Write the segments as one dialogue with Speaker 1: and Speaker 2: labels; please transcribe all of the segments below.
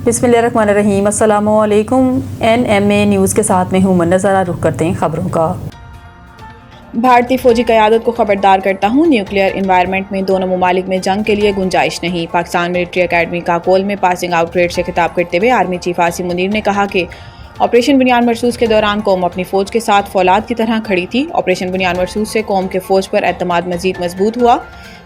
Speaker 1: बिस्मिल्लाहिर्रहमानिर्रहीम। अस्सलामुअलैकुम। NMA news के साथ में हूँ मुन्नज़रा। रुख करते हैं खबरों का।
Speaker 2: भारतीय फौजी क़यादत को खबरदार करता हूँ, न्यूक्लियर इन्वायरमेंट में दोनों ममालिक में जंग के लिए गुंजाइश नहीं। पाकिस्तान मिलिट्री अकेडमी काकोल में पासिंग आउट परेड से खिताब करते हुए आर्मी चीफ आसिम मुनीर ने कहा कि ऑपरेशन बुनियाद मरसूस के दौरान कौम अपनी फ़ौज के साथ फौलाद की तरह खड़ी थी। ऑपरेशन बुनियाद मरसूस से कौम के फ़ौज पर एतमाद मज़ीद मजबूत हुआ।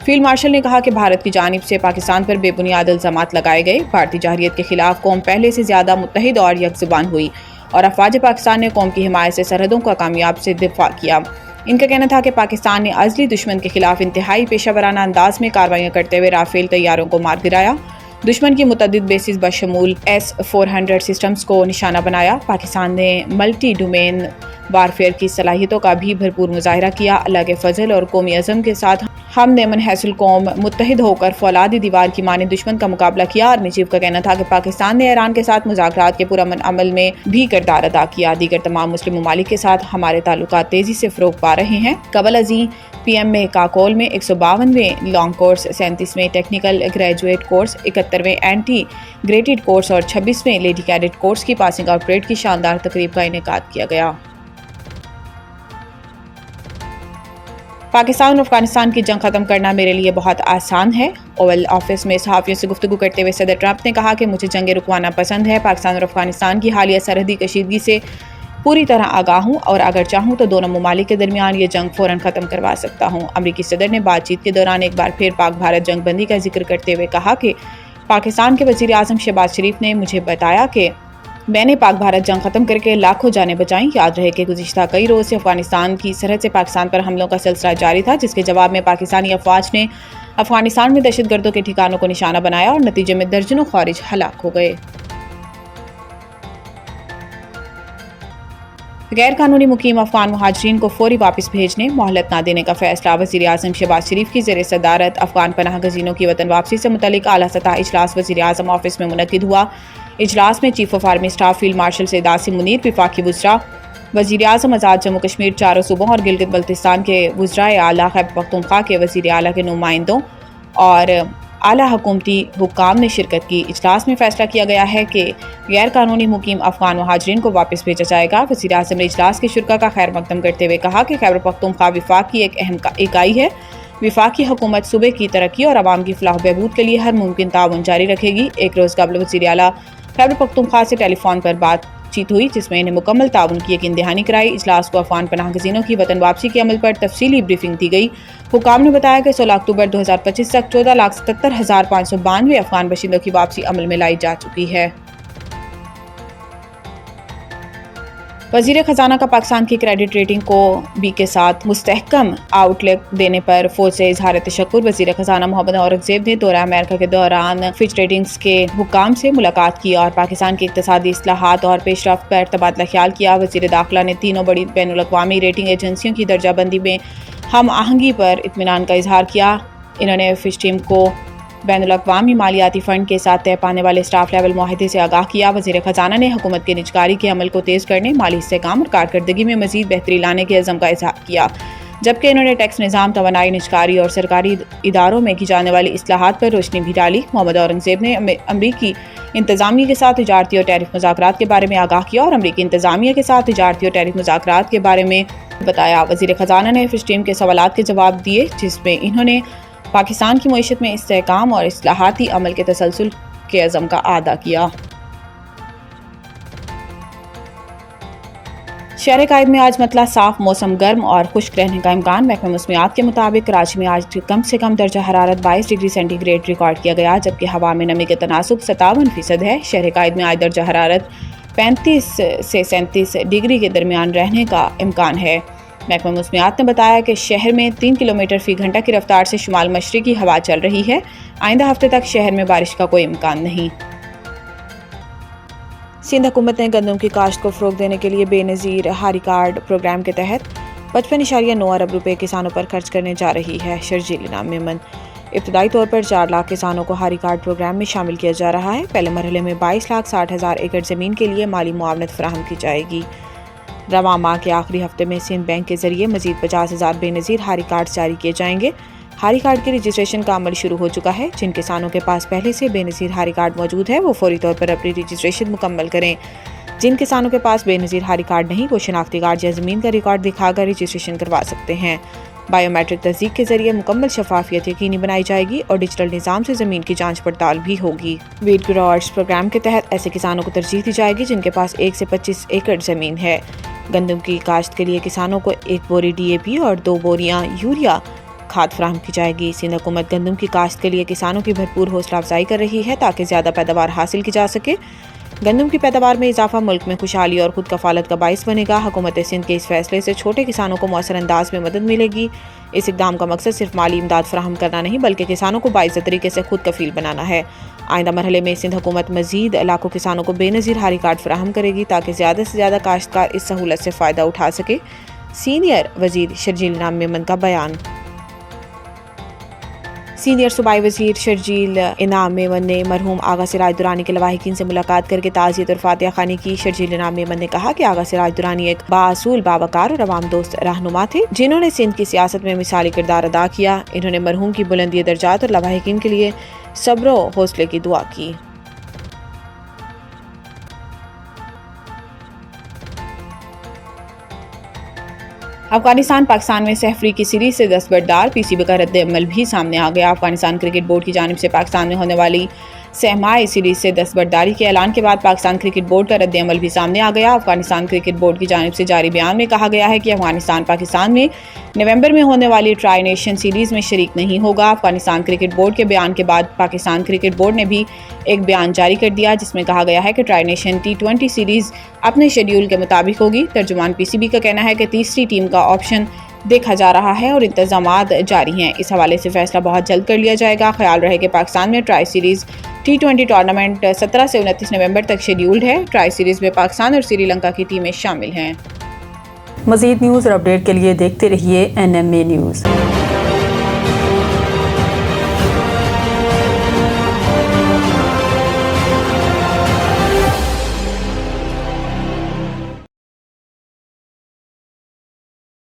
Speaker 2: फील्ड मार्शल ने कहा कि भारत की जानिब से पाकिस्तान पर बेबुनियाद इल्ज़ामात लगाए गए। भारतीय जहरियत के खिलाफ कौम पहले से ज़्यादा मुत्तहिद और यकजुबान हुई और अफवाज पाकिस्तान ने कौम की हिमायत से सरहदों का कामयाब से दिफा किया। इनका कहना था कि पाकिस्तान ने अज़ली दुश्मन के खिलाफ इंतहाई पेशा वराना अंदाज में कार्रवाइयाँ करते हुए राफेल तैयारों को मार गिराया। दुश्मन की मुतअद्दिद बेसिस बशमूल S-400 सिस्टम्स को निशाना बनाया। पाकिस्तान ने मल्टी डोमेन वारफेयर की सलाहियतों का भी भरपूर मुजाहिरा किया। अल्लाह के फजल और कौमी अज़म के साथ हमने मनहसल कौम मुत्तहिद होकर फौलादी दीवार की माने दुश्मन का मुकाबला किया। आर्मी चीफ का कहना था कि पाकिस्तान ने ईरान के साथ मुज़ाकरात के पुरअमन अमल में भी किरदार अदा किया। दीगर तमाम मुस्लिम ममालिक के साथ हमारे ताल्लुकात तेज़ी से फ़रोग़ पा रहे हैं। कबल अज़ीं PM में काकोल में 152वें लॉन्ग कोर्स, 37वें टेक्निकल ग्रेजुएट कोर्स, 71वें एंटी ग्रेडेड कोर्स और 26वें लेडी कैडेट कोर्स की पासिंग आउट परेड की शानदार तकरीब का इनेकाद किया गया। पाकिस्तान और अफगानिस्तान की जंग ख़त्म करना मेरे लिए बहुत आसान है। ओवल ऑफिस में सहाफ़ियों से गुफ्तगू करते हुए सदर ट्रंप ने कहा कि मुझे जंग रुकवाना पसंद है। पाकिस्तान और अफगानिस्तान की हालिया सरहदी कशीदगी से पूरी तरह आगाह हूँ और अगर चाहूँ तो दोनों ममालिक के दरमियान ये जंग फ़ौरन ख़त्म करवा सकता हूँ। अमरीकी सदर ने बातचीत के दौरान एक बार फिर पाक भारत जंग बंदी का जिक्र करते हुए कहा कि पाकिस्तान के वज़ीर आज़म शहबाज शरीफ ने मुझे बताया कि मैंने पाक भारत जंग ख़त्म करके लाखों जानें बचाईं। याद रहे कि गुज़िश्ता कई रोज़ से अफगानिस्तान की सरहद से पाकिस्तान पर हमलों का सिलसिला जारी था, जिसके जवाब में पाकिस्तानी अफवाज ने अफगानिस्तान में दहशतगर्दों के ठिकानों को निशाना बनाया और नतीजे में दर्जनों ख़ारिज हलाक हो गए। गैर कानूनी मुकीम अफगान मुहाजिरीन को फौरी वापस भेजने मोहलत न देने का फैसला। वज़ीर आज़म शहबाज शरीफ की ज़ेर सदारत अफगान पनाह गज़ीनों की वतन वापसी से मुतल्लिक़ आला सतह इजलास वज़ीर आज़म ऑफिस में मुनक़िद हुआ। इजलास में chief of army staff field marshal Syed Asim Munir, वफाकी वज़रा, वज़ीर आज़म आज़ाद जम्मू कश्मीर चारों सूबों और गिलगित बल्तिस्तान के वज़राए आला, खैबर पख्तूनख्वा के वज़ीर आला के नुमाइंदों और आला हुकूमती हुक्काम ने शिरकत की। इजलास में फैसला किया गया है कि गैर कानूनी मुकीम अफगान मुहाजिरीन को वापस भेजा जाएगा। वज़ीर आज़म ने इजलास के शुरा का खैर मकदम करते हुए कहा कि खैबर पख्तूनख्वा वफाक की एक अहम इकाई है। वफाकी हुकूमत सूबे की तरक्की और आवाम की फलाह बहबूद के लिए हर मुमकिन ताउन जारी रखेगी। एक रोज़ कबल वज़ीर आला खैबर पख्तूनख्वा से टेलीफोन पर बातचीत हुई, जिसमें इन्हें मुकम्मल ताउन की यकीन दहानी कराई। इजलास को अफगान पनाह गज़ीनों की वतन वापसी के अमल पर तफसीली ब्रीफिंग दी गई। हुकाम ने बताया कि 16 अक्टूबर 2025 तक 14,77,592 अफगान बशिंदों की वापसी अमल में लाई जा चुकी है। वज़ीर ख़जाना का पाकिस्तान की क्रेडिट रेटिंग को B के साथ मुस्तहकम आउटलुक देने पर फ़ौज से इजहार तशक्कुर। वज़ीर ख़जाना मोहम्मद औरंगज़ेब ने दौरा अमेरिका के दौरान फिच रेटिंग्स के हुकाम से मुलाकात की और पाकिस्तान की इक़्तिसादी इस्लाहात और पेशरफ्त पर तबादला ख्याल किया। वज़ीर दाखिला ने तीनों बड़ी बैनुल-अक़वामी रेटिंग एजेंसियों की दर्जाबंदी में हम आहंगी पर इत्मीनान का इजहार किया। इन्होंने फिच टीम को बैनुल-अक़वामी मालियाती फ़ंड के साथ तय पाने वाले स्टाफ लेवल मुआहदे से आगाह किया। वज़ीर ख़जाना ने हुकूमत के निजकारी के अमल को तेज़ करने, माली इस्तेहकाम और कारकर्दगी में मज़ीद बेहतरी लाने के अज़म का इज़हार किया, जबकि इन्होंने टैक्स निज़ाम, तवानाई, निजकारी और सरकारी इदारों में की जाने वाली इस्लाहात पर रोशनी भी डाली। मोहम्मद औरंगज़ेब ने अमरीकी इंतज़ामिया के साथ तिजारती और टैरिफ मुज़ाकरात के बारे में आगाह किया और अमरीकी इंतज़ामिया के साथ तिजारती और टैरिफ मुज़ाकरात के बारे में बताया। वज़ीर ख़जाना ने फिच टीम के सवालात के जवाब दिए, जिसमें इन्होंने पाकिस्तान की मईशत में इस्तेहकाम और इस्लाहाती अमल के तसलसल के अज़म का आदा किया। शहर कायद में आज मतला साफ, मौसम गर्म और खुश्क रहने का इम्कान। महकमा मौसमियात के मुताबिक कराची में आज कम से कम दर्जा हरारत 22 डिग्री सेंटीग्रेड रिकॉर्ड किया गया, जबकि हवा में नमी का तनासुब 57% है। शहर कायद में आज दर्जा हरारत 35 से 37 डिग्री के दरमियान रहने का इम्कान है। महकमा मौसमियात ने बताया कि शहर में 3 किलोमीटर फ़ी घंटा की रफ्तार से शुमाल मशरिकी हवा चल रही है। आइंदा हफ्ते तक शहर में बारिश का कोई इम्कान नहीं। सिंध हुकूमत ने गंदम की काश्त को फ़रोग़ देने के लिए बेनज़ीर हारी कार्ड प्रोग्राम के तहत 55.9 अरब रुपये किसानों पर खर्च करने जा रही है। शर्जील इनाम मेमन इब्तदाई तौर पर 4 लाख किसानों को हारी कार्ड प्रोग्राम में शामिल किया जा रहा है। पहले मरहले में 22,60,000 एकड़ ज़मीन के लिए माली मुआवनत फराहम की जाएगी। रवां माह के आखिरी हफ्ते में सिंध बैंक के जरिए मजीद 50,000 बेनज़ीर हारी कार्ड जारी किए जाएंगे। ہاری کارڈ کے رجسٹریشن کا عمل شروع ہو چکا ہے۔ جن کسانوں کے پاس پہلے سے بے نظیر ہاری کارڈ موجود ہے وہ فوری طور پر اپنی رجسٹریشن مکمل کریں۔ جن کسانوں کے پاس بے نظیر ہاری کارڈ نہیں وہ شناختی کارڈ یا زمین کا ریکارڈ دکھا کر رجسٹریشن کروا سکتے ہیں۔ بائیو میٹرک تصدیق کے ذریعے مکمل شفافیت یقینی بنائی جائے گی اور ڈیجیٹل نظام سے زمین کی جانچ پڑتال بھی ہوگی۔ ویٹ گروورز پروگرام کے تحت ایسے کسانوں کو ترجیح دی جائے گی جن کے پاس 1 سے 25 ایکڑ زمین ہے۔ گندم کی کاشت کے لیے کسانوں کو 1 بوری DAP اور 2 بوریاں یوریا کھاد فراہم کی جائے گی۔ سندھ حکومت گندم کی کاشت کے لیے کسانوں کی بھرپور حوصلہ افزائی کر رہی ہے تاکہ زیادہ پیداوار حاصل کی جا سکے۔ گندم کی پیداوار میں اضافہ ملک میں خوشحالی اور خود کفالت کا باعث بنے گا۔ حکومت سندھ کے اس فیصلے سے چھوٹے کسانوں کو مؤثر انداز میں مدد ملے گی۔ اس اقدام کا مقصد صرف مالی امداد فراہم کرنا نہیں بلکہ کسانوں کو باعث طریقے سے خود کفیل بنانا ہے۔ آئندہ مرحلے میں سندھ حکومت مزید لاکھوں کسانوں کو بے نظیر ہاری کارڈ فراہم کرے گی تاکہ زیادہ سے زیادہ کاشتکار اس سہولت سے فائدہ اٹھا سکے۔ سینئر وزیر شرجیل انعام میمن کا بیان۔ سینئر صوبائی وزیر شرجیل انعام میمن نے مرحوم آغا سراج درانی کے لواحقین سے ملاقات کر کے تعزیت اور فاتحہ خوانی کی۔ شرجیل انعام میمن نے کہا کہ آغا سراج درانی ایک بااصول، باوقار اور عوام دوست رہنما تھے جنہوں نے سندھ کی سیاست میں مثالی کردار ادا کیا۔ انہوں نے مرحوم کی بلندی درجات اور لواحقین کے لیے صبر و حوصلے کی دعا کی۔ افغانستان پاکستان میں سہ فریقی سیریز سے دستبردار، PCB کا رد عمل بھی سامنے آ گیا۔ افغانستان کرکٹ بورڈ کی جانب سے پاکستان میں ہونے والی سہ ماہی سیریز سے دستبرداری کے اعلان کے بعد پاکستان کرکٹ بورڈ کا رد عمل بھی سامنے آ گیا۔ افغانستان کرکٹ بورڈ کی جانب سے جاری بیان میں کہا گیا ہے کہ افغانستان پاکستان میں نومبر میں ہونے والی ٹرائی نیشن سیریز میں شریک نہیں ہوگا۔ افغانستان کرکٹ بورڈ کے بیان کے بعد پاکستان کرکٹ بورڈ نے بھی ایک بیان جاری کر دیا جس میں کہا گیا ہے کہ ٹرائی نیشن T20 سیریز اپنے شیڈیول کے مطابق ہوگی۔ ترجمان PCB کا کہنا ہے کہ تیسری ٹیم کا آپشن دیکھا جا رہا ہے اور انتظامات جاری ہیں۔ اس حوالے سے فیصلہ بہت جلد کر لیا جائے گا۔ خیال رہے کہ پاکستان میں ٹرائی سیریز T20 ٹورنامنٹ 17 سے 29 نومبر تک شیڈیولڈ ہے۔ ٹرائی سیریز میں پاکستان اور سری لنکا کی ٹیمیں شامل ہیں۔
Speaker 1: مزید نیوز اور اپڈیٹ کے لیے دیکھتے رہیے NMA نیوز۔